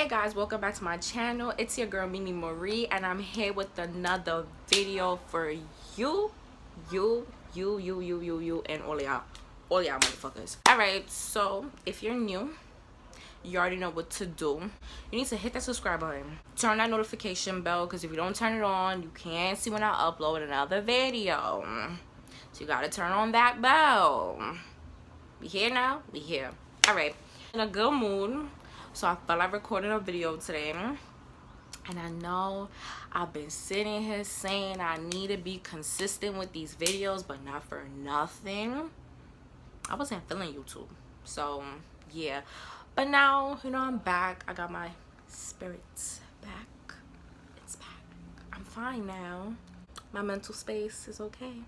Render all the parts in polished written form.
Hey guys, welcome back to my channel. It's your girl Mimi Marie, and I'm here with another video for you, and all y'all motherfuckers. All right, so if you're new, you already know what to do. You need to hit that subscribe button, turn that notification bell, because if you don't turn it on, you can't see when I upload another video. So you gotta turn on that bell. We here now? We here. All right, in a good mood. So I felt like recording a video today, and I know I've been sitting here saying I need to be consistent with these videos, but not for nothing, I wasn't feeling YouTube. So yeah, but now, you know, I'm back. I got my spirits back. It's back. I'm fine now. My mental space is okay.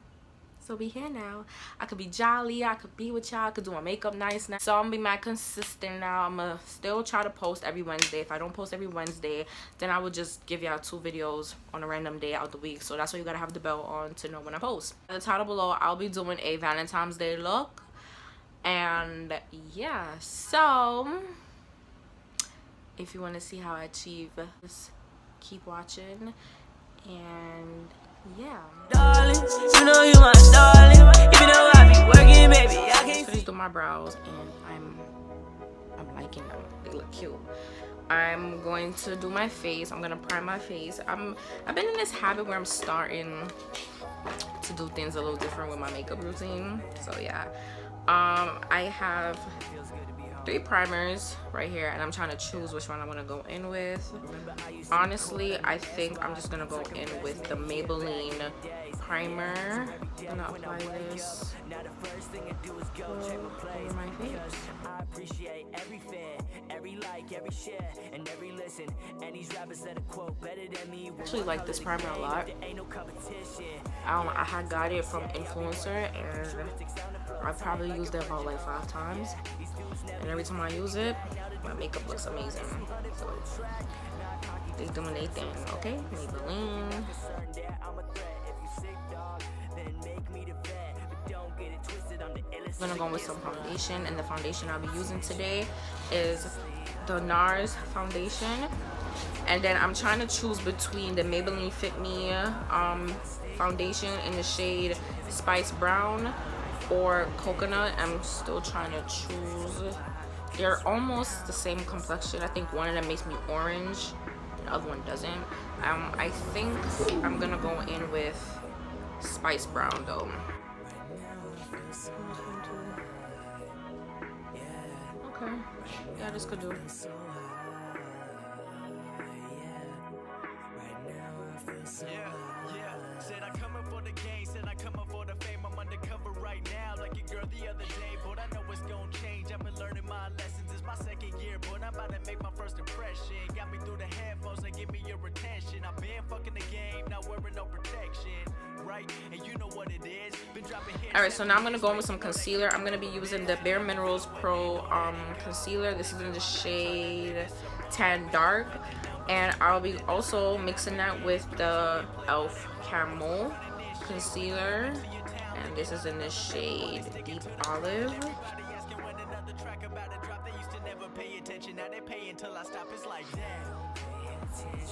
So we here now. I could be jolly, I could be with y'all, I could do my makeup nice now. So I'm gonna be mad consistent now. I'm gonna still try to post every Wednesday. If I don't post every Wednesday, then I will just give y'all 2 videos on a random day out the week. So that's why you gotta have the bell on to know when I post. At the title below, I'll be doing a Valentine's Day look. And yeah, so if you want to see how I achieve this, keep watching. And yeah, darling, you know you my darling. Even though I be working, baby, I can't finish doing my brows, and I'm liking them. They look cute. I'm going to do my face. I'm gonna prime my face. I've been in this habit where I'm starting to do things a little different with my makeup routine. So yeah, I have 3 primers right here, and I'm trying to choose which one I want to go in with. Honestly, I think I'm just gonna go in with the Maybelline primer. I'm gonna apply this over my face. I appreciate every fan, every like, every share, and every listen. And these rappers that a quote better than me. I actually like this primer a lot. I had got it from Influencer, and I've probably used it about like 5 times. And every time I use it, my makeup looks amazing. So they doing their thing, okay? Maybelline. I'm gonna go with some foundation, and the foundation I'll be using today is the NARS foundation. And then I'm trying to choose between the Maybelline Fit Me foundation in the shade Spice Brown or Coconut. I'm still trying to choose. They're almost the same complexion. I think one of them makes me orange, the other one doesn't. I think I'm gonna go in with Spice Brown though. Okay, yeah, this could do. Said I come up for the game, said I come up for the fame. I'm undercover right now, like your girl the other day. But I know it's gonna change. I've been learning my lessons. It's my 2nd year, but I'm about to make my first impression. Got me through the headphones and give me your attention. I've been fucking the game, not wearing no protection, right? And you know what it is. Been dropping hits. Alright, so now I'm gonna go in with some concealer. I'm gonna be using the Bare Minerals Pro concealer. This is in the shade Tan Dark. And I'll be also mixing that with the e.l.f. Caramel concealer, and this is in the shade Deep Olive.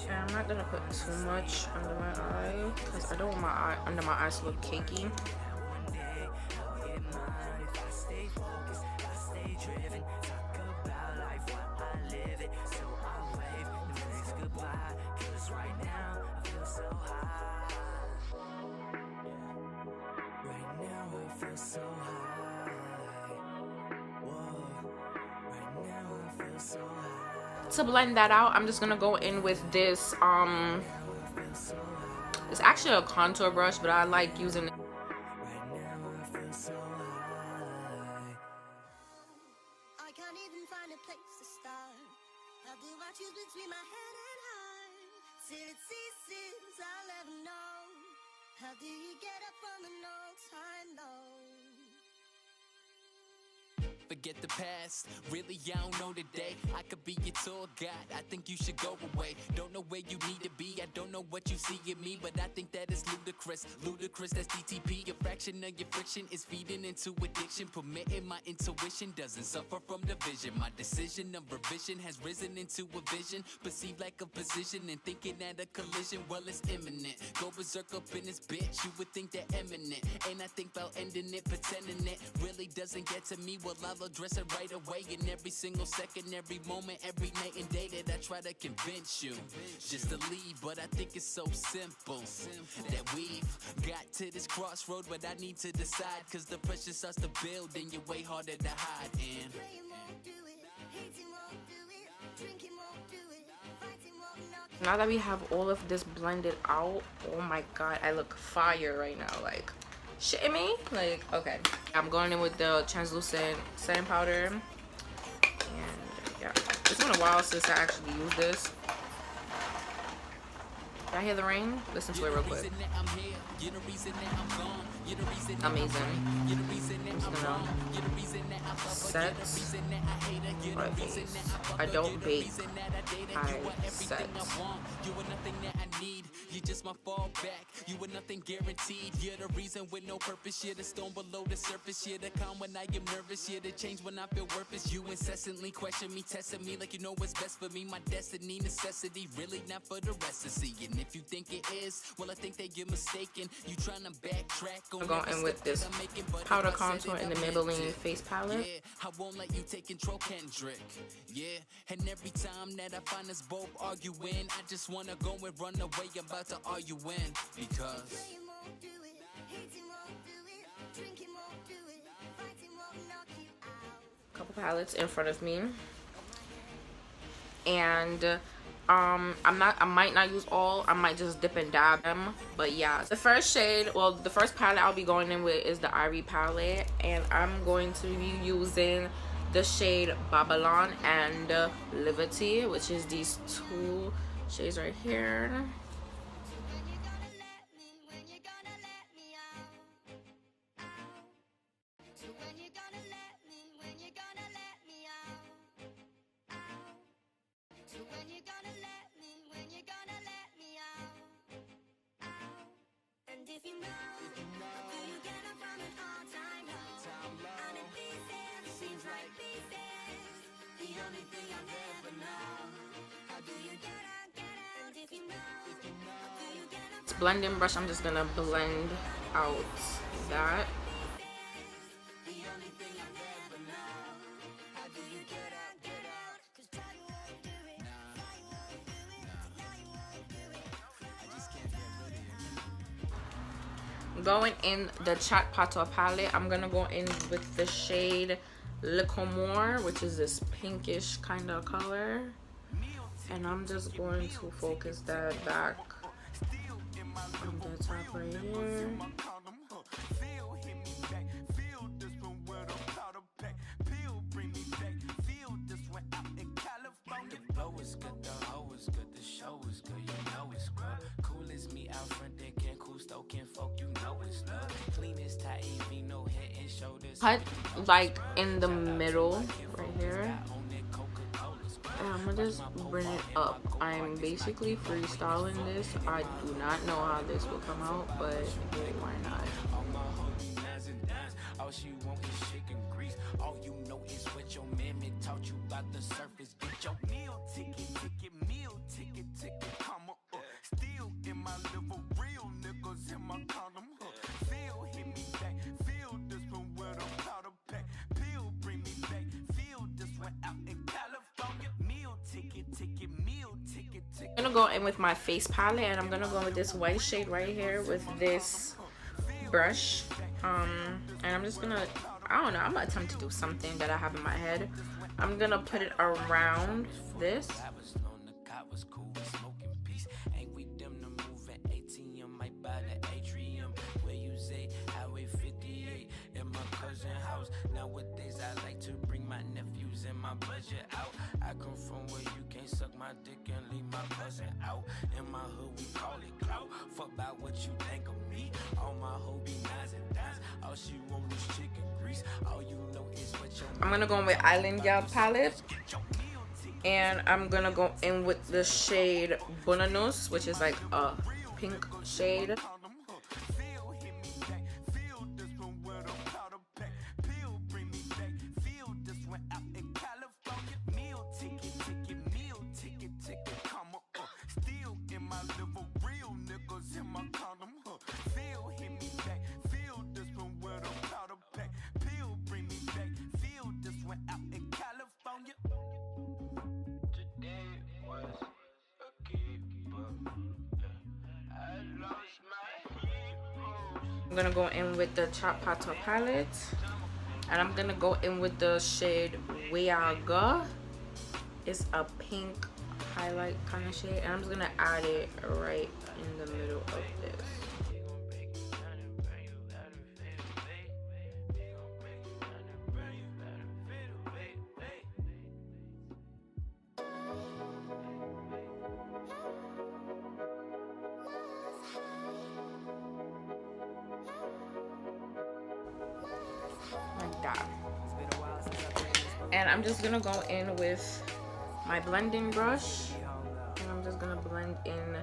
And I'm not gonna put too much under my eye because I don't want my eye under my eyes to look cakey. To blend that out, I'm just gonna go in with this it's actually a contour brush, but I like using it. I can't even find a place to start. How do I choose between my head and heart? Till it ceases, I'll never know. How do you get up from an all-time low? forget the past. Really, I don't know today. I could be your tour guide. I think you should go away. Don't know where you need to be. I don't know what you see in me, but I think that is ludicrous. Ludicrous, that's DTP. A fraction of your friction is feeding into addiction. Permitting my intuition doesn't suffer from division. My decision of revision has risen into a vision. Perceived like a position and thinking at a collision. Well, it's imminent. Go berserk up in this bitch. You would think they're eminent. And I think about ending it, pretending it really doesn't get to me. Well, I'll address it right away. In every single second, every moment, every night and day that I try to convince you just to leave. But I think it's so simple that we've got to this crossroad. But I need to decide, cause the pressure starts to build and you're way harder to hide. And now that we have all of this blended out, oh my god, I look fire right now. Like, shitting me? Like, okay. I'm going in with the translucent setting powder. And yeah, it's been a while since I actually used this. Did I hear the rain? Listen to it real quick. Amazing. I'm just gonna set my face. I don't bake, I set. You are nothing that I need. You're just my fallback. You are nothing guaranteed. You're the reason with no purpose. You're the storm below the surface. You're the calm when I am nervous. You're the change when I feel worthless. You incessantly question me, testing me like you know what's best for me. My destiny, necessity, really not for the rest to see. And if you think it is, well, I think that you're mistaken. You trying to backtrack on I'm going with this powder contour in the Maybelline face palette. Yeah, I won't let you take control, Kendrick. Yeah, and every time that I find us both arguing, I just wanna go and run away. I'm about to argue in because couple palettes in front of me, and I might not use all. I might just dip and dab them. But yeah, the first shade, well, the first palette I'll be going in with is the Ivory palette, and I'm going to be using the shade Babylon and Liberty, which is these two shades right here. Blending brush, I'm just gonna blend out that. Going in the Chat Pato palette, I'm gonna go in with the shade Le Comore, which is this pinkish kind of color, and I'm just going to focus that back on the top right here. Cut like in the middle right here, and I'm gonna just bring it up. I'm basically freestyling this. I do not know how this will come out, but hey, why not? All she want is chicken grease. All you know is what your mammy taught you about the surface. Get your meal ticket, meal ticket, comma up. Still in my liver, real niggas in my condom. Feel hit me back, feel this one with a powder pack. Pill bring me back, feel this one out in California. Meal ticket, meal ticket. I'm gonna go in with my face palette, and I'm gonna go with this white shade right here with this brush. And I'm just gonna, I don't know, I'm gonna attempt to do something that I have in my head. I'm gonna put it around this. Nowadays I like to bring my nephews and my budget out. I come from where you can't suck my dick and leave my cousin out. In my hood we call it clout. Fuck about what you think of me. All my hoes be nines and dimes. All she want is chicken grease. All you know is what your I'm gonna go in with Island Gal palette, and I'm gonna go in with the shade Bunanos, which is like a pink shade. I'm gonna go in with the Chop Pato palette, and I'm gonna go in with the shade Weaga. It's a pink highlight kind of shade, and I'm just gonna add it right in the middle of this. Like that. And I'm just gonna go in with my blending brush, and I'm just gonna blend in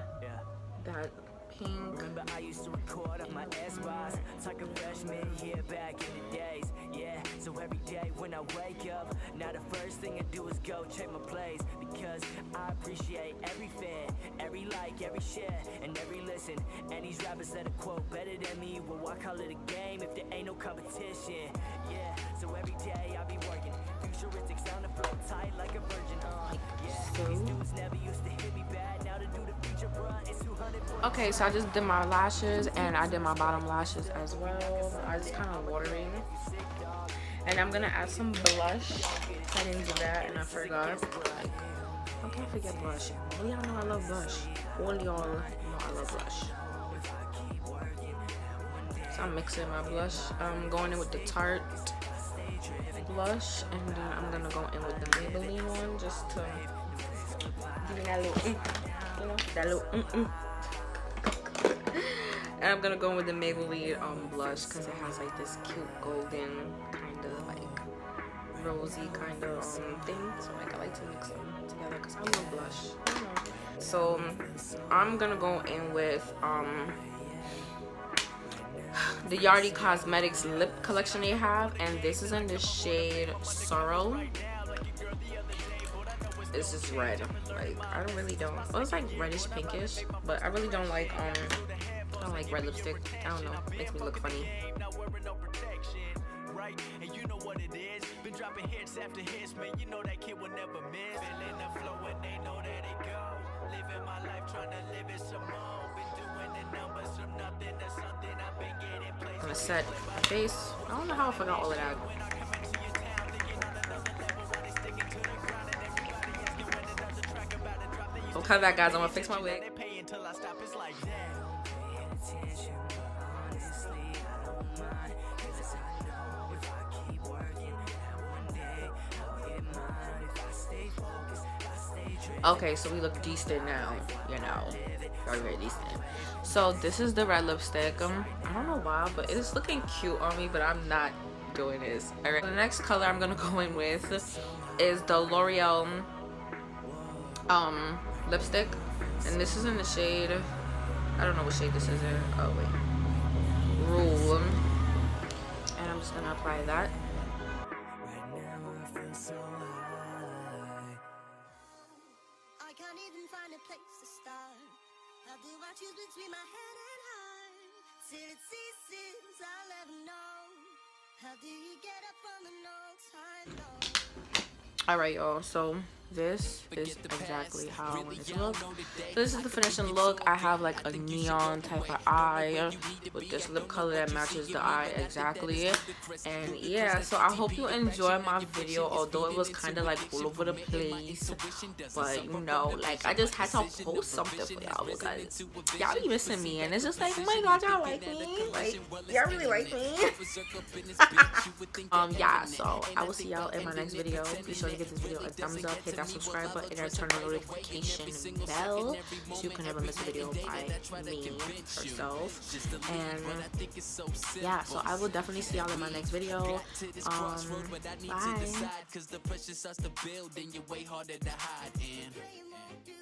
that pink. Remember I used to record on my S-Boss, talking freshman year back in the days. Yeah, so every day when I wake up, now the first thing I do is go check my plays, because I appreciate every fan, every like, every share, and every listen. And these rappers that are quote better than me, well, I call it a game if there ain't no competition. Yeah, so every day I be working, futuristic sound and flow tight like a virgin. Yeah, these dudes never used to hit me bad, now to do the feature, bruh, it's 200. Okay, so I just did my lashes, and I did my bottom lashes as well. I just kind of watering, and I'm gonna add some blush. I didn't do that, and I forgot. How can I forget blush? All y'all know I love blush. All y'all know I love blush. So I'm mixing my blush. I'm going in with the Tarte blush, and then I'm gonna go in with the Maybelline one, just to give me that little, you know, that little. And I'm gonna go with the Maybelline blush, because it has like this cute golden kind of like rosy kind of thing. So like I like to mix them together because I love blush. I don't know. So I'm gonna go in with the Yardie Cosmetics lip collection they have, and this is in the shade Sorrow. This is red. Like I don't. Well, it's like reddish pinkish, but I really don't like I don't like red lipstick. I don't know. It makes me look funny. And you know what it is. Been dropping hits after hits, man. You know that kid will never miss. Feeling the flow and they know that it go. Living my life, trying to live it some more. Been doing the numbers from nothing to something. I've been getting places. I'm gonna set my face. I don't know how I forgot all of that. Don't cut that, guys. I'm gonna fix my wig. Okay, so we look decent now, you know, very decent. So this is the red lipstick. I don't know why, but it's looking cute on me, but I'm not doing this. All right, the next color I'm gonna go in with is the L'Oreal lipstick, and this is in the shade, I don't know what shade this is in. Oh wait, Rule. And I'm just gonna apply that. Between my head and heart, till it ceases, I'll never know. How do you get up on the no time low? Alright, y'all, so this is exactly how I want it to look. So this is the finishing look. I have like a neon type of eye with this lip color that matches the eye exactly. And yeah, so I hope you enjoyed my video, although it was kind of like all over the place. But you know, like I just had to post something for y'all because y'all be missing me, and it's just like, oh my god, y'all like me? Like, y'all really like me? Yeah, so I will see y'all in my next video. Be sure to give this video a thumbs up, hit that subscribe button and turn on the notification bell so you can never miss a video by me herself. And yeah, so I will definitely see y'all in my next video. Bye.